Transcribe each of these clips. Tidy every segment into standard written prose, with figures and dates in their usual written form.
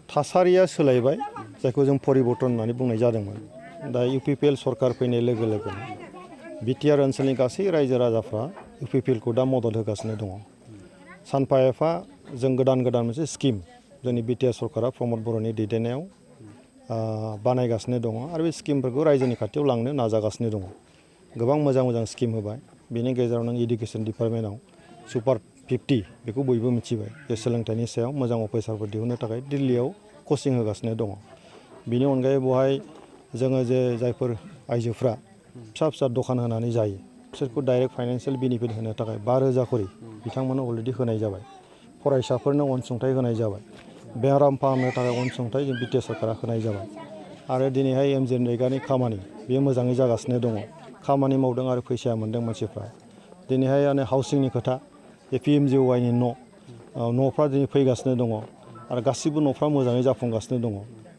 थासारिया सोलायबाय जायखौ जों परिबर्तन होननानै बुंनाय जादोंमोन। दा UPPL सरकार फैनाय लोगो लोगोनो बिटिआर ओनसोलनि गासै रायजो राजाफ्रा UPPLखौ दा मदद होगासिनो दङ। सानफा एफा जों गोदान मोनसे स्किम जोंनि बिटिआर सरकारा प्रमद बर'नि दैदेननायाव बानायगासिनो दङ आरो बे स्किमफोरखौ रायजोनि खाथियाव लांनो नाजागासिनो दङ। गोबां मोजां स्किम होबाय। बेनि गेजेराव नों इडुकेसन डिपार्टमेन्टआव सुपार 50 बेखौ बयबो मिथिबाय जे सोलोंथाइनि सायाव मोजां अफिसारफोर दिहुननो थाखाय दिल्लीयाव कचिं होगासिनो दङ। बेनि अनगायै बेवहाय जोङो जे जायफोर आइजोफ्रा फिसा दखान होनानै जायो बिसोरखौ डाइरेक्ट फाइनान्सियेल बेनिफिट होनो थाखाय 5,000 करि बिथांमोननो अलरेडि होनाय जाबाय। फरायसाफोरनो अनसुंथाइ होनाय जाबाय। बेराम फाहामनो थाखाय अनसुंथाइ जों बिटिआर सरकारा होनाय जाबाय। आरो दिनैहाय MGNरेगानि खामानि बेयो मोजाङै जागासिनो दङ। खामानि मावदों आरो फैसा मोनदों मानसिफ्रा। दिनैहाय हाउसिंनि खोथा PMGYनि न'फ्रा दिनै फैगासिनो दङ आरो गासिबो न'फ्रा मोजाङै जाफुंगासिनो दङ।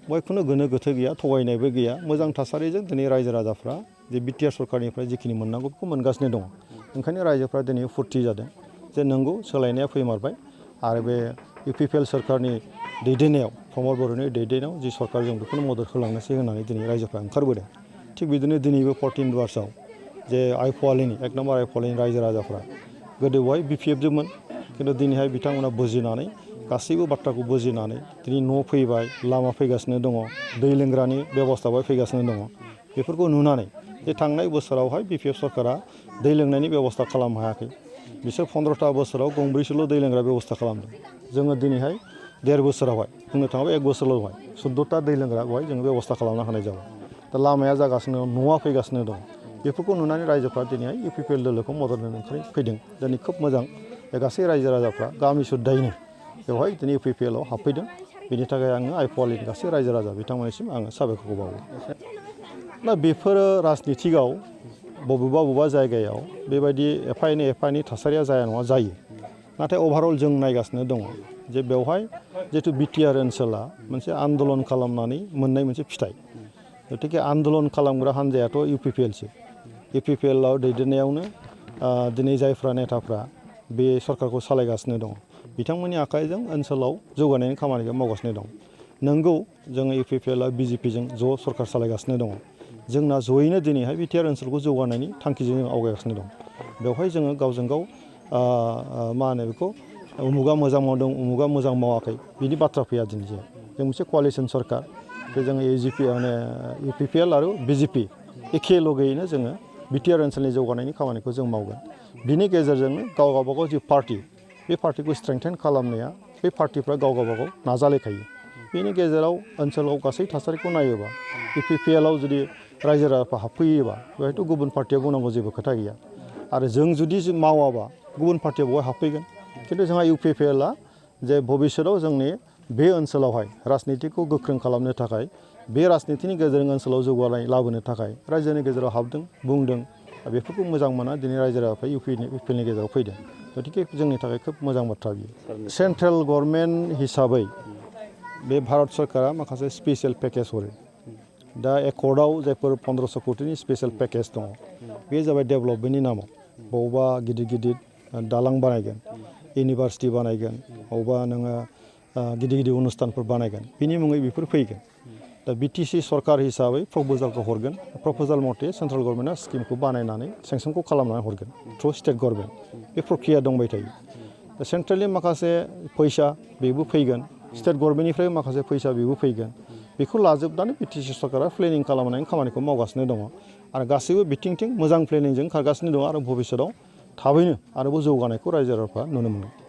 बेवहाय खुनु गोनो गोथो गैया, थगायनायबो गैया। मोजां थासारिजों दिनै रायजो राजाफ्रा जे बिटिआर सरकारनिफ्राय जिखिनि मोननांगौ बेखौ मोनगासिनो दङ। ओंखायनो रायजोफ्रा दिनै फुरथि जादों जे नंगौ सोलायनाया फैमारबाय आरो बे UPPL सरकारनि दैदेननायाव प्रमद बर'नि दैदेननायाव जि सरकार जों बेखौनो मदद होलांनोसै होननानै दिनै रायजोफ्रा ओंखारबोदों। थिग बिदिनो दिनैबो 14 वार्सआव जे एक नम्बर आइ फवालिनि रायजो राजाफ्रा गोदो बेवहाय BPF जोंमोन, खिन्थु दिनैहाय बिथांमोना बुजिनानै गासैबो बाथ्राखौ बुजिनानै दिनै न' फैबाय, लामा फैगासिनो दङ, दै लोंग्रानि बेबस्था बेवहाय फैगासिनो दङ। बेफोरखौ नुनानै जे थांनाय बोसोरावहाय BPF सरकारा दै लोंनायनि बेबस्था खालामनो हायाखै। बिसोर 15टा बोसोराव गंब्रैसोल' दै लोंग्रा बेबस्था खालामदों। जोङो दिनैहाय 1.5 बोसोरावहाय बुंनो थाङोबा 1 बोसोरावहाय 14टा दै लोंग्रा बेवहाय जोङो बेबस्था खालामना होनाय जाबाय। दा लामाया जागासिनो दं, न'आ फैगासिनो दं। बेफोरखौ नुनानै रायजोफ्रा दिनैहाय UPPL दोलोखौ मदद होनो फैदों। दिनै खोब मोजां बे गासै रायजो राजाफ्रा गामि सुददायैनो बेवहाय दिनै UPPLआव हाबफैदों। बेनि थाखाय आङो आइ फवालिनि गासै रायजो राजा बिथांमोननिसिम आङो साबायखर बावो। दा बेफोरो राजनितिकआव बबेबा जायगायाव बेबायदि एफा एनै थासारिया जाया नङा जायो। नाथाय अभारअल जों नायगासिनो दङ जे बेवहाय जिहेतु बिटिआर ओनसोला मोनसे आन्दलन खालामनानै मोननाय मोनसे फिथाइ। गतिके आन्दलन खालामग्रा हान्जायाथ' UPPLसो। UPPLआव दैदेननायावनो दिनै जायफ्रा नेताफ्रा बे सरकारखौ सालायगासिनो दङ बिथांमोननि आखाइजों ओनसोलाव जौगानायनि खामानिखौ मावगासिनो दं। नंगौ जोङो UPPLआ BJPजों ज' सरकार सालायगासिनो दङ। जोंना जयैनो दिनैहाय बिटिआर ओनसोलखौ जौगानायनि थांखिजों जों आवगायगासिनो दं। बेवहाय जोङो गावजों गाव मा होनो बेखौ उमुगा मोजां मावदों, उमुगा मोजां मावाखै बिनि बाथ्रा फैया दिनै जों मोनसे क'लिसन सरकार। बे जोङो UPPL आरो BJP एखे लगैयैनो जोङो बिटिआर ओनसोलनि जौगानायनि खामानिखौ जों मावगोन। बिनि गेजेरजोंनो गावबागाव जि पार्टि बे पार्टिखौ स्ट्रेंथेन खालामनाया बे पार्टिफ्रा गावबागाव नाजालायखायो। बेनि गेजेराव ओनसोलाव गासै थासारिखौ नायोबा UPPLआव जुदि रायजो राजाफ्रा हाबफैयोबा बेवहायथ' गुबुन पार्टिया बुंनांगौ जेबो खोथा गैया। आरो जों जुदि मावाबा गुबुन पार्टिया बेवहाय हाबफैगोन। खिन्थु जोंहा UPPLआ जे भबिष्यतआव जोंनि बे ओनसोलावहाय राजनितिखौ गोख्रों खालामनो थाखाय बे राजनितिनि गेजेरजों ओनसोलाव जौगानाय लाबोनो थाखाय रायजोनि गेजेराव हाबदों, बुंदों। बेफोरखौ मोजां मोना दिनै रायजो राजाफ्रा UPPLनि गेजेराव फैदों। गतिके जोंनि थाखाय खोब मोजां बाथ्रा बियो। सेन्ट्रेल गभर्नमेन्ट हिसाबै बे भारत सरकारा माखासे स्पेसियेल पेकेज हरो। दा एकर्डआव जायफोर 1500 कौटिनि स्पेसियेल पेकेज दङ बे जाबाय डेभेलपमेन्टनि नामाव बबावबा गिदिर दालां बानायगोन, इउनिभार्सिटि बानायगोन, बबावबा नोङो गिदिर अनुस्थानफोर बानायगोन। बिनि मुङै बेफोर फैगोन। दा BTC सरकार हिसाबै प्रप'जालखौ हरगोन। प्रप'जाल मथे सेन्ट्रेल गभर्नमेन्टआ स्किमखौ बानायनानै सेंसनखौ खालामनानै हरगोन थ्रु स्टेट गभर्नमेन्ट। बे प्रक्रिया दंबाय थायो। दा सेन्ट्रेलनि माखासे फैसा बेबो फैगोन, स्टेट गभर्नमेन्टनिफ्राय माखासे फैसा बेबो फैगोन। बेखौ लाजोबनानै BTC सरकारा प्लेनिं खालामनायनि खामानिखौ मावगासिनो दङ आरो गासैबो बिथिंथिं मोजां प्लेनिंजों खारगासिनो दङ आरो भबिष्यतआव थाबैनो आरोबाव जौगानायखौ रायजो राजाफ्रा नुनो मोनगोन।